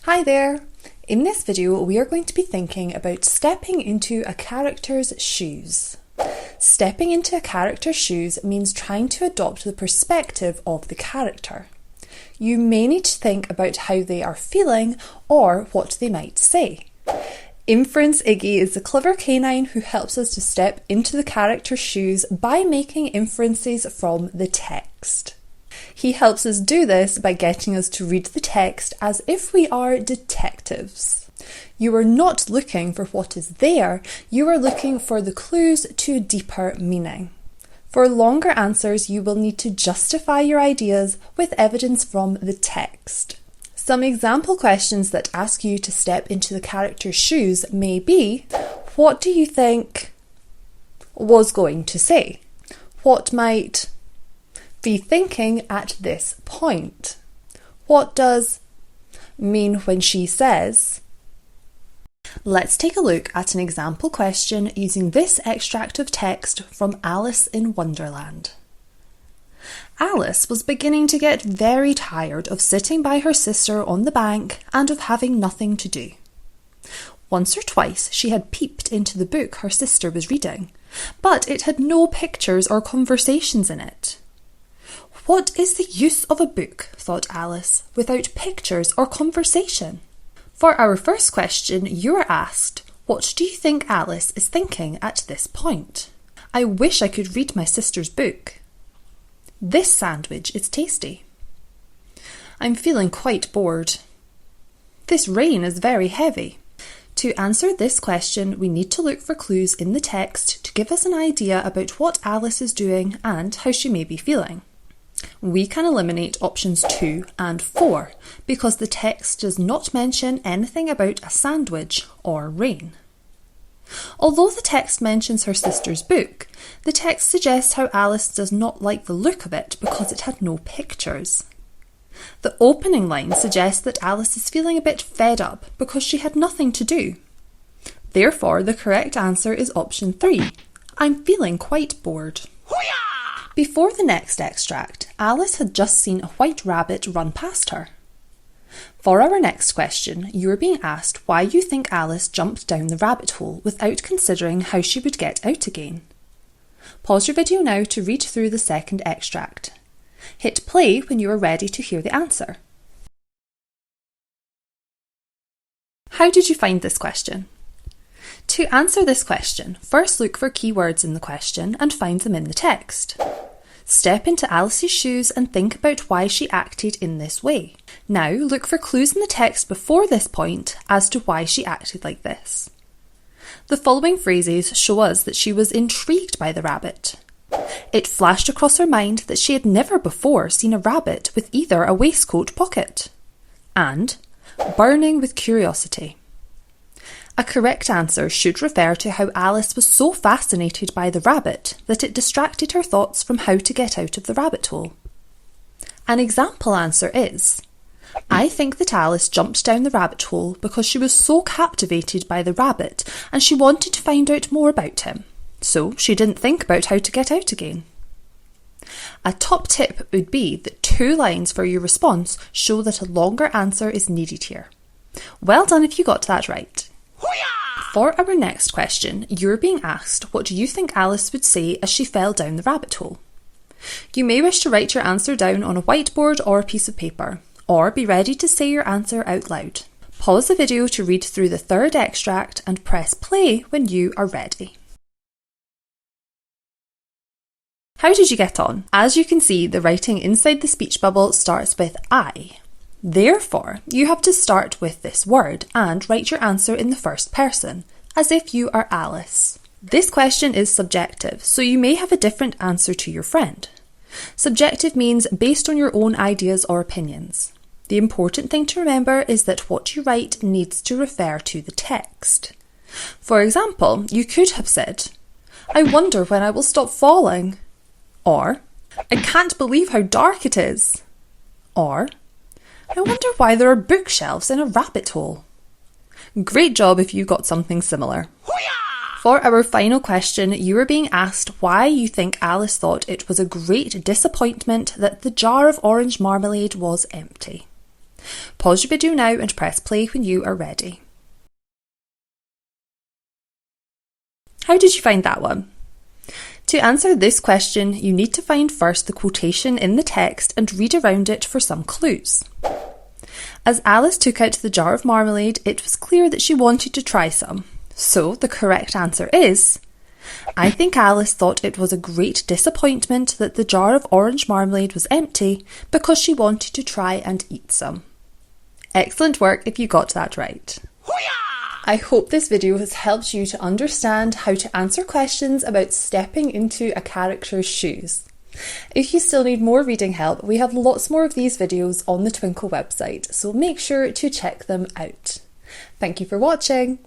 Hi there! In this video we are going to be thinking about stepping into a character's shoes. Stepping into a character's shoes means trying to adopt the perspective of the character. You may need to think about how they are feeling or what they might say. Inference Iggy is the clever canine who helps us to step into the character's shoes by making inferences from the text. He helps us do this by getting us to read the text as if we are detectives. You are not looking for what is there, you are looking for the clues to deeper meaning. For longer answers, you will need to justify your ideas with evidence from the text. Some example questions that ask you to step into the character's shoes may be, what do you think was going to say? What might be thinking at this point? What does mean when she says? Let's take a look at an example question using this extract of text from Alice in Wonderland. Alice was beginning to get very tired of sitting by her sister on the bank and of having nothing to do. Once or twice she had peeped into the book her sister was reading, but it had no pictures or conversations in it. What is the use of a book, thought Alice, without pictures or conversation? For our first question, you are asked, what do you think Alice is thinking at this point? I wish I could read my sister's book. This sandwich is tasty. I'm feeling quite bored. This rain is very heavy. To answer this question, we need to look for clues in the text to give us an idea about what Alice is doing and how she may be feeling. We can eliminate options 2 and 4 because the text does not mention anything about a sandwich or rain. Although the text mentions her sister's book, the text suggests how Alice does not like the look of it because it had no pictures. The opening line suggests that Alice is feeling a bit fed up because she had nothing to do. Therefore, the correct answer is option 3. I'm feeling quite bored. Before the next extract, Alice had just seen a white rabbit run past her. For our next question, you are being asked why you think Alice jumped down the rabbit hole without considering how she would get out again. Pause your video now to read through the second extract. Hit play when you are ready to hear the answer. How did you find this question? To answer this question, first look for keywords in the question and find them in the text. Step into Alice's shoes and think about why she acted in this way. Now look for clues in the text before this point as to why she acted like this. The following phrases show us that she was intrigued by the rabbit. It flashed across her mind that she had never before seen a rabbit with either a waistcoat pocket, and burning with curiosity. A correct answer should refer to how Alice was so fascinated by the rabbit that it distracted her thoughts from how to get out of the rabbit hole. An example answer is, I think that Alice jumped down the rabbit hole because she was so captivated by the rabbit and she wanted to find out more about him, so she didn't think about how to get out again. A top tip would be that 2 lines for your response show that a longer answer is needed here. Well done if you got that right. For our next question, you're being asked what do you think Alice would say as she fell down the rabbit hole. You may wish to write your answer down on a whiteboard or a piece of paper, or be ready to say your answer out loud. Pause the video to read through the third extract and press play when you are ready. How did you get on? As you can see, the writing inside the speech bubble starts with I. Therefore, you have to start with this word and write your answer in the first person, as if you are Alice. This question is subjective, so you may have a different answer to your friend. Subjective means based on your own ideas or opinions. The important thing to remember is that what you write needs to refer to the text. For example, you could have said, I wonder when I will stop falling. Or, I can't believe how dark it is. Or, I wonder why there are bookshelves in a rabbit hole. Great job if you got something similar. For our final question, you are being asked why you think Alice thought it was a great disappointment that the jar of orange marmalade was empty. Pause your video now and press play when you are ready. How did you find that one? To answer this question, you need to find first the quotation in the text and read around it for some clues. As Alice took out the jar of marmalade, it was clear that she wanted to try some. So the correct answer is, I think Alice thought it was a great disappointment that the jar of orange marmalade was empty because she wanted to try and eat some. Excellent work if you got that right. I hope this video has helped you to understand how to answer questions about stepping into a character's shoes. If you still need more reading help, we have lots more of these videos on the Twinkl website, so make sure to check them out. Thank you for watching.